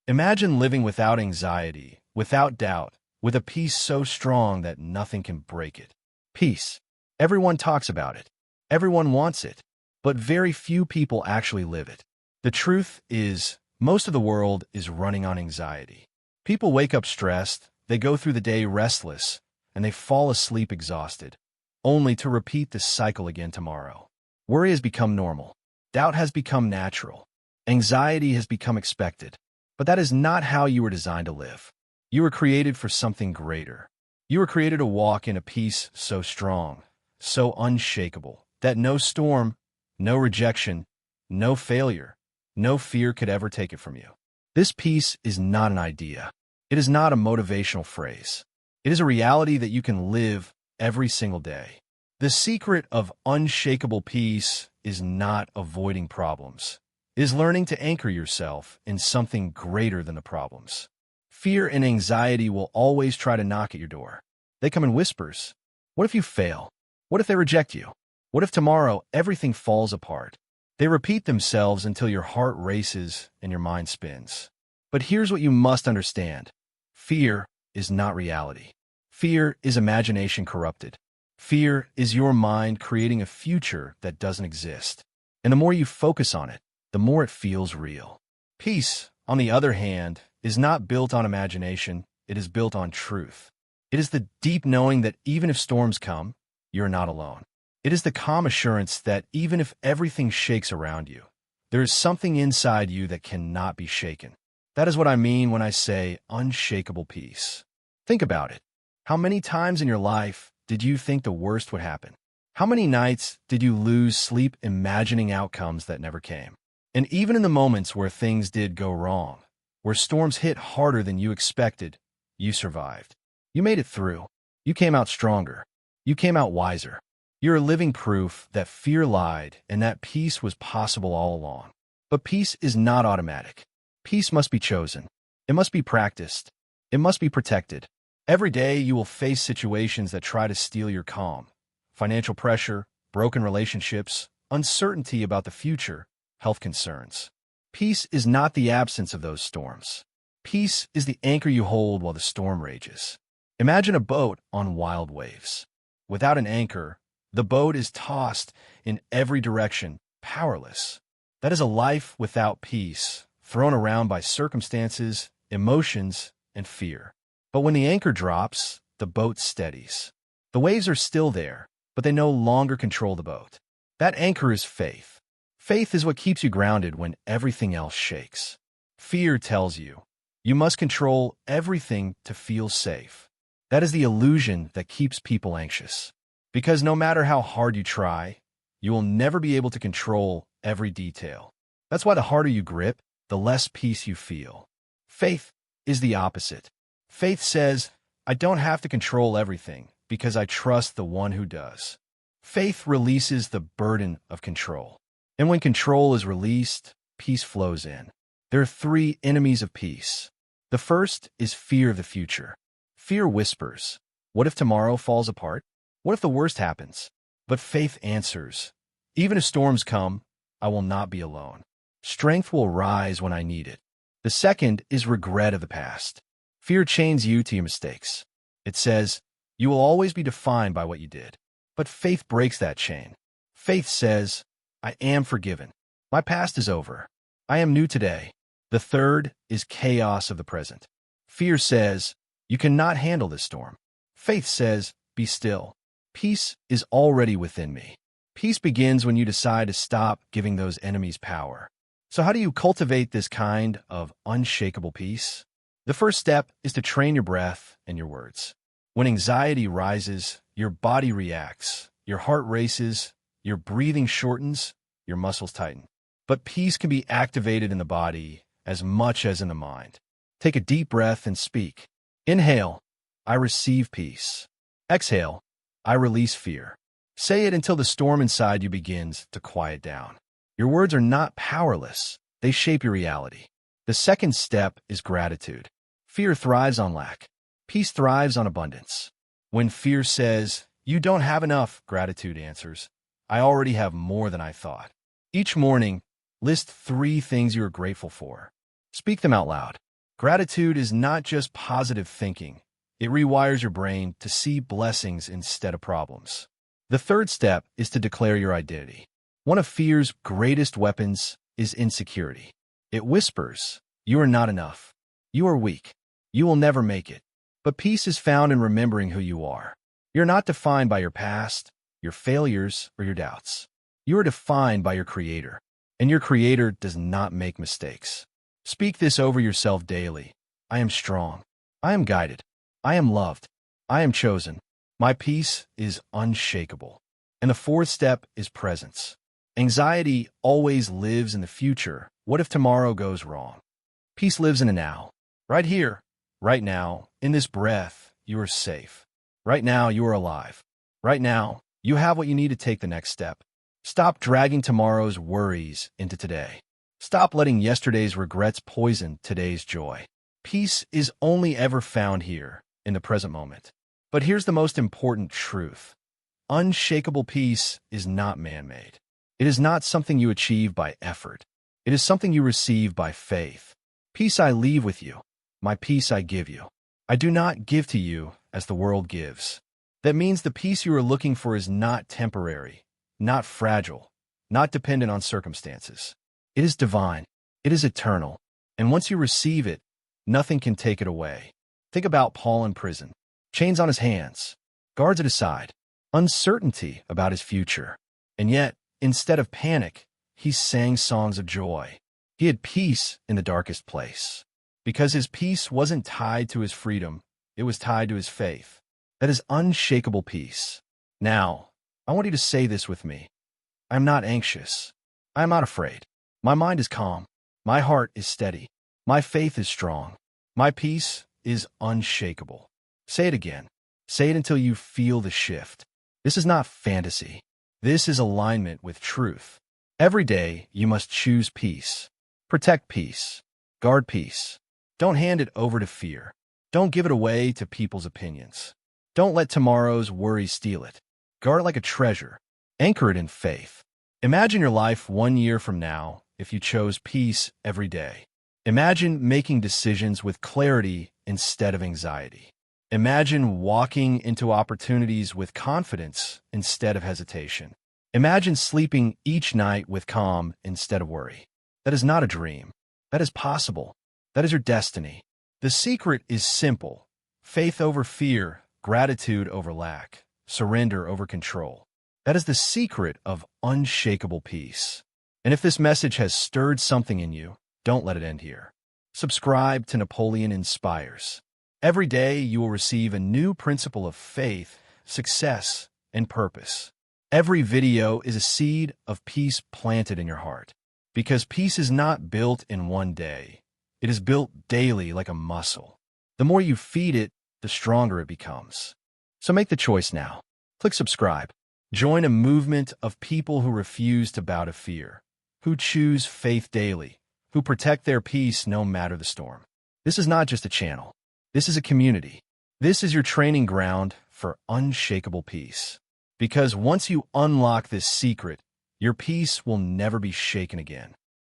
Imagine living without anxiety, without doubt, with a peace so strong that nothing can break it. Peace. Everyone talks about it. Everyone wants it. But very few people actually live it. The truth is, most of the world is running on anxiety. People wake up stressed, they go through the day restless, and they fall asleep exhausted, only to repeat this cycle again tomorrow. Worry has become normal. Doubt has become natural. Anxiety has become expected. But that is not how you were designed to live. You were created for something greater. You were created to walk in a peace so strong, so unshakable, that no storm, no rejection, no failure, no fear could ever take it from you. This peace is not an idea. It is not a motivational phrase. It is a reality that you can live every single day. The secret of unshakable peace is not avoiding problems. It is learning to anchor yourself in something greater than the problems. Fear and anxiety will always try to knock at your door. They come in whispers. What if you fail? What if they reject you? What if tomorrow everything falls apart? They repeat themselves until your heart races and your mind spins. But here's what you must understand. Fear is not reality. Fear is imagination corrupted. Fear is your mind creating a future that doesn't exist. And the more you focus on it, the more it feels real. Peace, on the other hand, is not built on imagination, it is built on truth. It is the deep knowing that even if storms come, you're not alone. It is the calm assurance that even if everything shakes around you, there is something inside you that cannot be shaken. That is what I mean when I say unshakable peace. Think about it. How many times in your life did you think the worst would happen? How many nights did you lose sleep imagining outcomes that never came? And even in the moments where things did go wrong, where storms hit harder than you expected, you survived. You made it through. You came out stronger. You came out wiser. You're a living proof that fear lied and that peace was possible all along. But peace is not automatic. Peace must be chosen. It must be practiced. It must be protected. Every day you will face situations that try to steal your calm. Financial pressure, broken relationships, uncertainty about the future, health concerns. Peace is not the absence of those storms. Peace is the anchor you hold while the storm rages. Imagine a boat on wild waves. Without an anchor, the boat is tossed in every direction, powerless. That is a life without peace, thrown around by circumstances, emotions, and fear. But when the anchor drops, the boat steadies. The waves are still there, but they no longer control the boat. That anchor is faith. Faith is what keeps you grounded when everything else shakes. Fear tells you, you must control everything to feel safe. That is the illusion that keeps people anxious. Because no matter how hard you try, you will never be able to control every detail. That's why the harder you grip, the less peace you feel. Faith is the opposite. Faith says, I don't have to control everything because I trust the one who does. Faith releases the burden of control. And when control is released, peace flows in. There are three enemies of peace. The first is fear of the future. Fear whispers, what if tomorrow falls apart? What if the worst happens? But faith answers, even if storms come, I will not be alone. Strength will rise when I need it. The second is regret of the past. Fear chains you to your mistakes. It says, you will always be defined by what you did. But faith breaks that chain. Faith says, I am forgiven. My past is over. I am new today. The third is chaos of the present. Fear says, you cannot handle this storm. Faith says, be still. Peace is already within me. Peace begins when you decide to stop giving those enemies power. So how do you cultivate this kind of unshakable peace? The first step is to train your breath and your words. When anxiety rises, your body reacts, your heart races, your breathing shortens, your muscles tighten. But peace can be activated in the body as much as in the mind. Take a deep breath and speak. Inhale, I receive peace. Exhale, I release fear. Say it until the storm inside you begins to quiet down. Your words are not powerless. They shape your reality. The second step is gratitude. Fear thrives on lack. Peace thrives on abundance. When fear says, you don't have enough, gratitude answers, I already have more than I thought. Each morning, list 3 things you are grateful for. Speak them out loud. Gratitude is not just positive thinking. It rewires your brain to see blessings instead of problems. The third step is to declare your identity. One of fear's greatest weapons is insecurity. It whispers, "You are not enough. You are weak. You will never make it." But peace is found in remembering who you are. You're not defined by your past, your failures, or your doubts. You are defined by your Creator, and your Creator does not make mistakes. Speak this over yourself daily. I am strong. I am guided. I am loved. I am chosen. My peace is unshakable. And the fourth step is presence. Anxiety always lives in the future. What if tomorrow goes wrong? Peace lives in the now. Right here, right now, in this breath, you are safe. Right now, you are alive. Right now, you have what you need to take the next step. Stop dragging tomorrow's worries into today. Stop letting yesterday's regrets poison today's joy. Peace is only ever found here, in the present moment. But here's the most important truth. Unshakable peace is not man-made. It is not something you achieve by effort. It is something you receive by faith. Peace I leave with you. My peace I give you. I do not give to you as the world gives. That means the peace you are looking for is not temporary, not fragile, not dependent on circumstances. It is divine. It is eternal. And once you receive it, nothing can take it away. Think about Paul in prison. Chains on his hands, guards at his side, uncertainty about his future. And yet, instead of panic, he sang songs of joy. He had peace in the darkest place. Because his peace wasn't tied to his freedom, it was tied to his faith. That is unshakable peace. Now, I want you to say this with me. I am not anxious. I am not afraid. My mind is calm. My heart is steady. My faith is strong. My peace is unshakable. Say it again. Say it until you feel the shift. This is not fantasy. This is alignment with truth. Every day, you must choose peace. Protect peace. Guard peace. Don't hand it over to fear. Don't give it away to people's opinions. Don't let tomorrow's worries steal it. Guard it like a treasure. Anchor it in faith. Imagine your life 1 year from now if you chose peace every day. Imagine making decisions with clarity instead of anxiety. Imagine walking into opportunities with confidence instead of hesitation. Imagine sleeping each night with calm instead of worry. That is not a dream. That is possible. That is your destiny. The secret is simple. Faith over fear, gratitude over lack, surrender over control. That is the secret of unshakable peace. And if this message has stirred something in you, don't let it end here. Subscribe to Napoleon Inspires. Every day you will receive a new principle of faith, success, and purpose. Every video is a seed of peace planted in your heart. Because peace is not built in one day. It is built daily like a muscle. The more you feed it, the stronger it becomes. So make the choice now. Click subscribe. Join a movement of people who refuse to bow to fear, who choose faith daily, who protect their peace no matter the storm. This is not just a channel. This is a community. This is your training ground for unshakable peace. Because once you unlock this secret, your peace will never be shaken again.